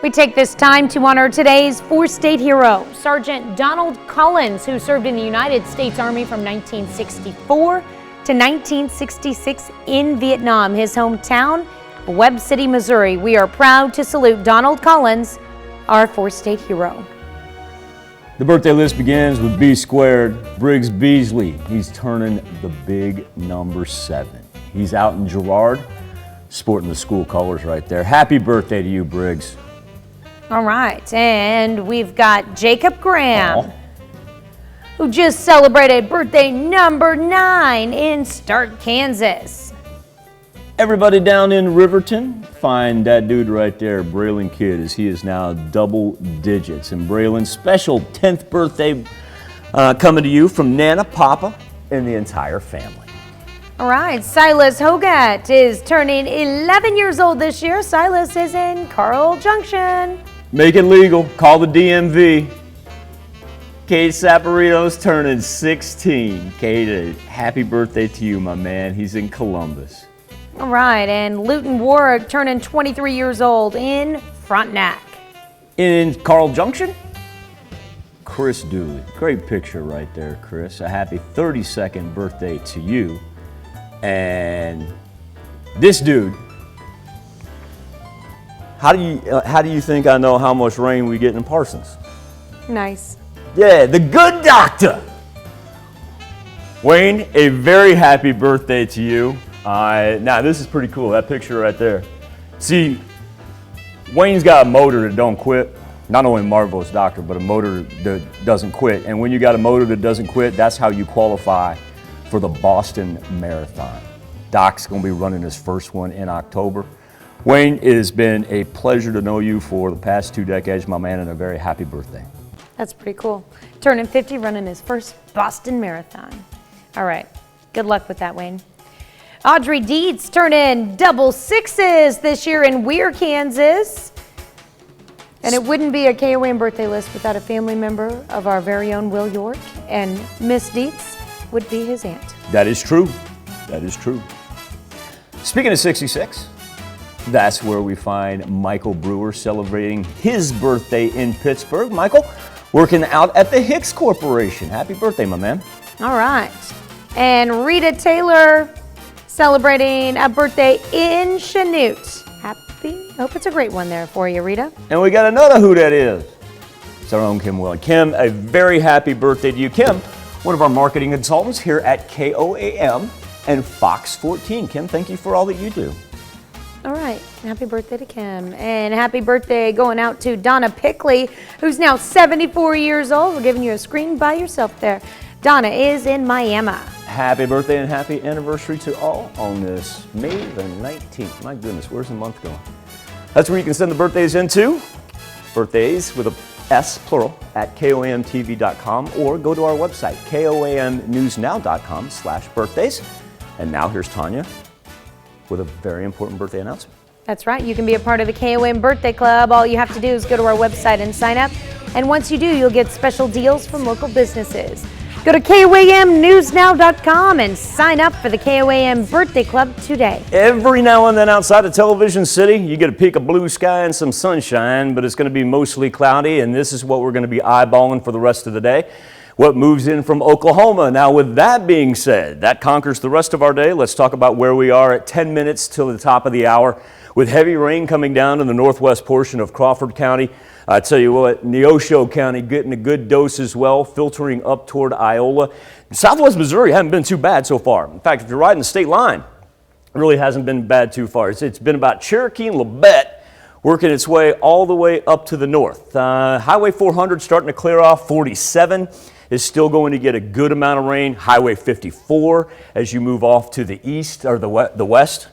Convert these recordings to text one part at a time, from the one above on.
We take this time to honor today's four-state hero, Sergeant Donald Collins, who served in the United States Army from 1964 to 1966 in Vietnam, his hometown, Webb City, Missouri. We are proud to salute Donald Collins, our four-state hero. The birthday list begins with B squared, Briggs Beezley. He's turning the big number 7. He's out in Girard, sporting the school colors right there. Happy birthday to you, Briggs. All right, and we've got Jacob Graham, who just celebrated birthday number 9 in Stark, Kansas. Everybody down in Riverton, find that dude right there, Braylen Kidd, as he is now double digits. And Braylen's special 10th birthday coming to you from Nana, Papa, and the entire family. All right, Silas Hoggatt is turning 11 years old this year. Silas is in Carl Junction. Make it legal. Call the DMV. Cade Saporito's turning 16. Cade, happy birthday to you, my man. He's in Columbus. All right, and Luten Warrick turning 23 years old in Frontenac. In Carl Junction, Chris Duley. Great picture right there, Chris. A happy 32nd birthday to you. And this dude, how do you think I know how much rain we get in Parsons? Nice. Yeah, the good doctor. Wayne, a very happy birthday to you. Now this is pretty cool, that picture right there. See, Wayne's got a motor that don't quit. Not only Marvelous Doctor, but a motor that doesn't quit. And when you got a motor that doesn't quit, that's how you qualify for the Boston Marathon. Doc's gonna be running his first one in October. Wayne, it has been a pleasure to know you for the past 2 decades, my man, and a very happy birthday. That's pretty cool. Turning 50, running his first Boston Marathon. All right, good luck with that, Wayne. Audrey Dietz turning double 6s this year in Weir, Kansas. And it wouldn't be a KOAM birthday list without a family member of our very own Will York, and Miss Dietz would be his aunt. That is true. That is true. Speaking of 66, that's where we find Michael Brewer celebrating his birthday in Pittsburgh. Michael, working out at the Hicks Corporation. Happy birthday, my man. All right. And Rita Taylor celebrating a birthday in Chanute. Hope it's a great one there for you, Rita. And we got another who that is. It's our own Kem Willey. Kem, a very happy birthday to you. Kem, one of our marketing consultants here at KOAM and Fox 14. Kem, thank you for all that you do. All right, happy birthday to Kem. And happy birthday going out to Donna Pickley, who's now 74 years old. We're giving you a screen by yourself there. Donna is in Miami. Happy birthday and happy anniversary to all on this May the 19th. My goodness, where's the month going? That's where you can send the birthdays into. Birthdays with a S, plural, at KOAMTV.com, or go to our website, KOAMNewsNow.com/birthdays. And now here's Tanya with a very important birthday announcement. That's right. You can be a part of the KOAM Birthday Club. All you have to do is go to our website and sign up. And once you do, you'll get special deals from local businesses. Go to KOAMNewsNow.com and sign up for the KOAM Birthday Club today. Every now and then outside of Television City, you get a peek of blue sky and some sunshine, but it's going to be mostly cloudy, and this is what we're going to be eyeballing for the rest of the day. What moves in from Oklahoma. Now, with that being said, that conquers the rest of our day. Let's talk about where we are at 10 minutes till the top of the hour. With heavy rain coming down in the northwest portion of Crawford County, I tell you what, Neosho County getting a good dose as well, filtering up toward Iola. Southwest Missouri hasn't been too bad so far. In fact, if you're riding the state line, it really hasn't been bad too far. It's been about Cherokee and Labette, working its way all the way up to the north. Highway 400 starting to clear off. 47 is still going to get a good amount of rain. Highway 54 as you move off to the east, or the west,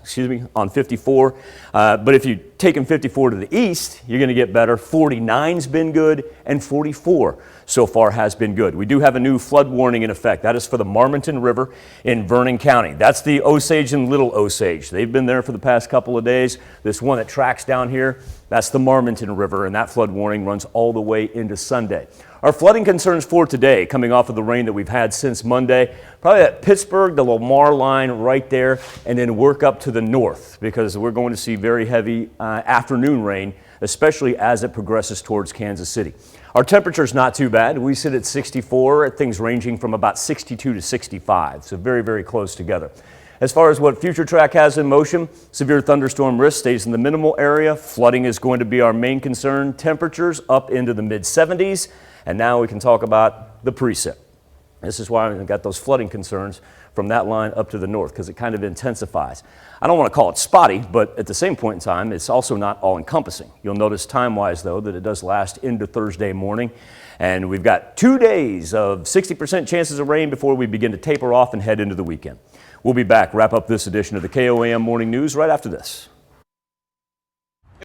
on 54. But if you're taking 54 to the east, you're going to get better. 49's been good, and 44 so far has been good. We do have a new flood warning in effect. That is for the Marmonton River in Vernon County. That's the Osage and Little Osage. They've been there for the past couple of days. This one that tracks down here, that's the Marmonton River, and that flood warning runs all the way into Sunday. Our flooding concerns for today, coming off of the rain that we've had since Monday, probably that Pittsburgh to Lamar line right there, and then work up to the north, because we're going to see very heavy afternoon rain especially as it progresses towards Kansas City. Our temperature's not too bad. We sit at 64, things ranging from about 62 to 65, so very, very close together. As far as what Future Track has in motion, severe thunderstorm risk stays in the minimal area. Flooding is going to be our main concern. Temperatures up into the mid-70s. And now we can talk about the precip. This is why we've got those flooding concerns from that line up to the north, because it kind of intensifies. I don't want to call it spotty, but at the same point in time, it's also not all-encompassing. You'll notice time-wise, though, that it does last into Thursday morning. And we've got 2 days of 60% chances of rain before we begin to taper off and head into the weekend. We'll be back, wrap up this edition of the KOAM Morning News right after this.